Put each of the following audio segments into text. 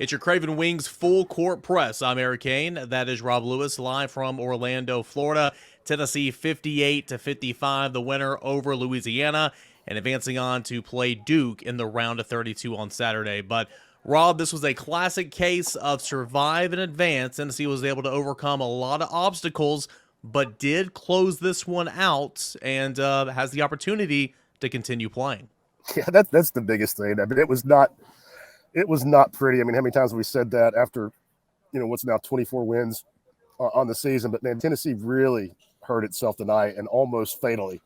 It's your Craven Wings full court press. I'm Eric Kane. That is Rob Lewis, live from Orlando, Florida. Tennessee 58-55, the winner over Louisiana, and advancing on to play Duke in the round of 32 on Saturday. But Rob, this was a classic case of survive and advance. Tennessee was able to overcome a lot of obstacles, but did close this one out and has the opportunity to continue playing. Yeah, that's the biggest thing. I mean, it was not pretty. I mean, how many times have we said that after, what's now 24 wins on the season? But man, Tennessee really hurt itself tonight, and almost fatally.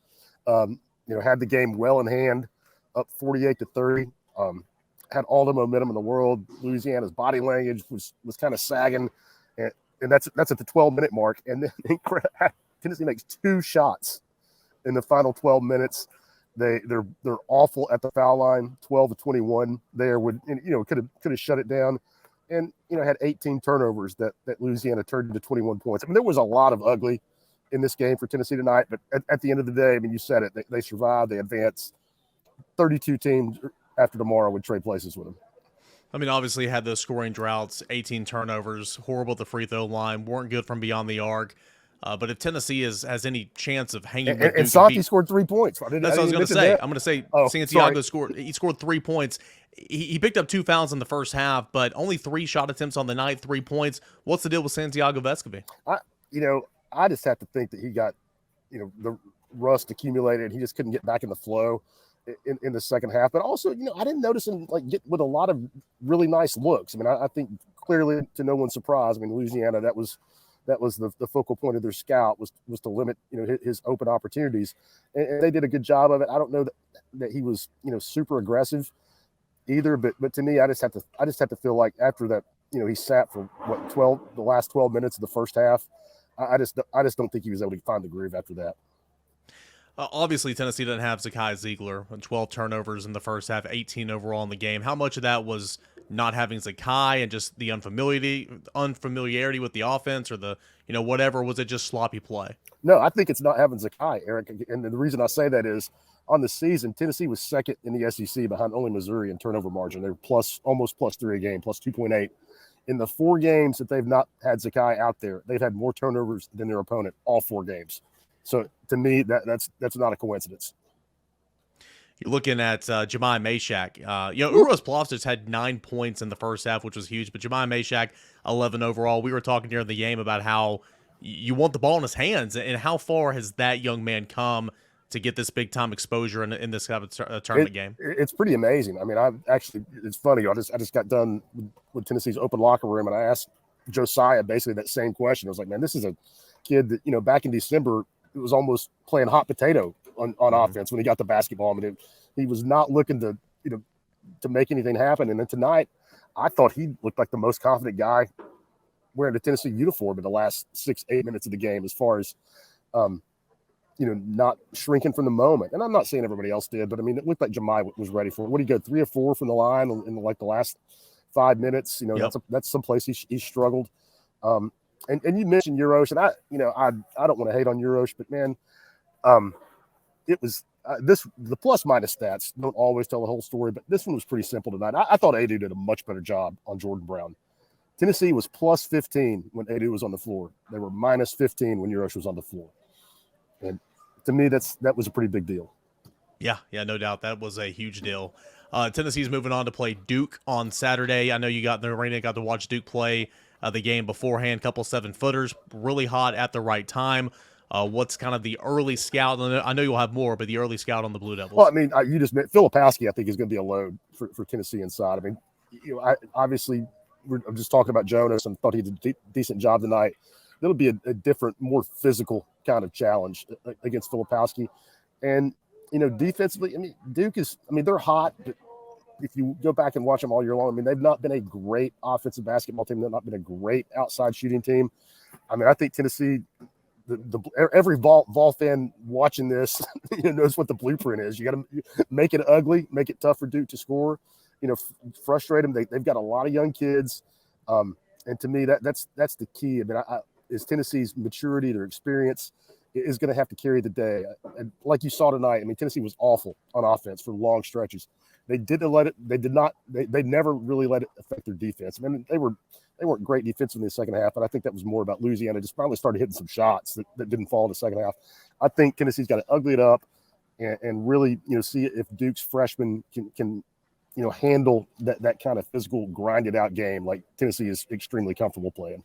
Had the game well in hand, up 48-30. Had all the momentum in the world. Louisiana's body language was kind of sagging, and that's at the 12-minute mark. And then Tennessee makes 2 shots in the final 12 minutes. They're awful at the foul line, 12-21 there could have shut it down, and had 18 turnovers that Louisiana turned into 21 points. I mean, there was a lot of ugly in this game for Tennessee tonight, but at the end of the day, I mean, you said it, they survived, they advanced. 32 teams after tomorrow would trade places with them. I mean, obviously had those scoring droughts, 18 turnovers, horrible at the free throw line, weren't good from beyond the arc. But if Tennessee has any chance of hanging with Duke, and Santi scored 3 points. That's what I was going to say. I'm going to say Santiago scored 3 points. He picked up 2 fouls in the first half, but only 3 shot attempts on the night, 3 points. What's the deal with Santiago Vescovy? I just have to think that he got, the rust accumulated. He just couldn't get back in the flow in the second half. But also, I didn't notice him get with a lot of really nice looks. I mean, I think clearly, to no one's surprise, I mean, Louisiana, that was the focal point of their scout was to limit his open opportunities, and they did a good job of it. I don't know that he was super aggressive either, but to me, I just have to feel like after that, he sat for the last 12 minutes of the first half. I just don't think he was able to find the groove after that. Obviously, Tennessee doesn't have Ziegler, 12 turnovers in the first half, 18 overall in the game. How much of that was not having Zakai and just the unfamiliarity with the offense, or the whatever? Was it just sloppy play? No, I think it's not having Zakai, Eric. And the reason I say that is on the season, Tennessee was second in the SEC behind only Missouri in turnover margin. They were almost +3 a game, +2.8. In the 4 games that they've not had Zakai out there, they've had more turnovers than their opponent all 4 games. So to me, that's not a coincidence. You're looking at Jemai Mashak. Uros Plavsic had 9 points in the first half, which was huge. But Jemai Mashak, 11 overall. We were talking during the game about how you want the ball in his hands, and how far has that young man come to get this big-time exposure in this kind of tournament game? It's pretty amazing. I mean, it's funny. I just got done with Tennessee's open locker room, and I asked Josiah basically that same question. I was like, man, this is a kid that, back in December, it was almost playing hot potato on offense when he got the basketball. I mean, he was not looking to make anything happen. And then tonight, I thought he looked like the most confident guy wearing the Tennessee uniform in the last 6-8 minutes of the game, as far as not shrinking from the moment. And I'm not saying everybody else did, but I mean, it looked like Jemai was ready for it. What did he go 3 or 4 from the line in the last 5 minutes? Yep. That's someplace he struggled. And you mentioned Uros, and I don't want to hate on Uros, but man, it was the plus minus stats don't always tell the whole story, but this one was pretty simple tonight. I thought Adu did a much better job on Jordan Brown. Tennessee was +15 when Adu was on the floor. They were -15 when Uros was on the floor. And to me, that was a pretty big deal. Yeah, no doubt. That was a huge deal. Tennessee's moving on to play Duke on Saturday. I know you got in the arena, got to watch Duke play the game beforehand. Couple 7-footers, really hot at the right time. What's kind of the early scout? I know you'll have more, but the early scout on the Blue Devils. Well, I mean, you just meant Filipowski, I think, is going to be a load for Tennessee inside. I mean, obviously, I'm just talking about Jonas and thought he did a decent job tonight. It'll be a different, more physical kind of challenge against Filipowski. And, defensively, I mean, Duke is, they're hot, but if you go back and watch them all year long, I mean, they've not been a great offensive basketball team. They've not been a great outside shooting team. I mean, I think Tennessee, every Vol fan watching this, knows what the blueprint is. You got to make it ugly, make it tough for Duke to score, frustrate them. They've got a lot of young kids. And to me, that's the key. I mean, is Tennessee's maturity, their experience is going to have to carry the day. And like you saw tonight, I mean, Tennessee was awful on offense for long stretches. They didn't let it. They did not. They never really let it affect their defense. I mean, they weren't great defensively in the second half, but I think that was more about Louisiana just finally started hitting some shots that didn't fall in the second half. I think Tennessee's got to ugly it up and really, see if Duke's freshmen can handle that kind of physical, grinded out game like Tennessee is extremely comfortable playing.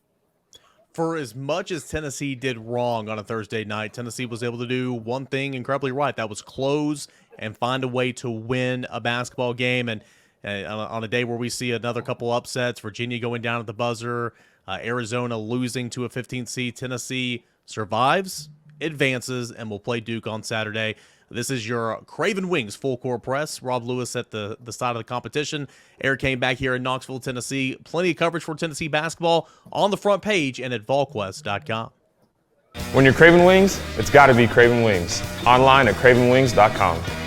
For as much as Tennessee did wrong on a Thursday night, Tennessee was able to do one thing incredibly right. That was close and find a way to win a basketball game. And on a day where we see another couple upsets, Virginia going down at the buzzer, Arizona losing to a 15th seed, Tennessee survives, advances, and will play Duke on Saturday. This is your Craven Wings full court press. Rob Lewis at the side of the competition. Eric Kane back here in Knoxville, Tennessee. Plenty of coverage for Tennessee basketball on the front page and at Volquest.com. When you're craving wings, it's got to be Craven Wings. Online at cravenwings.com.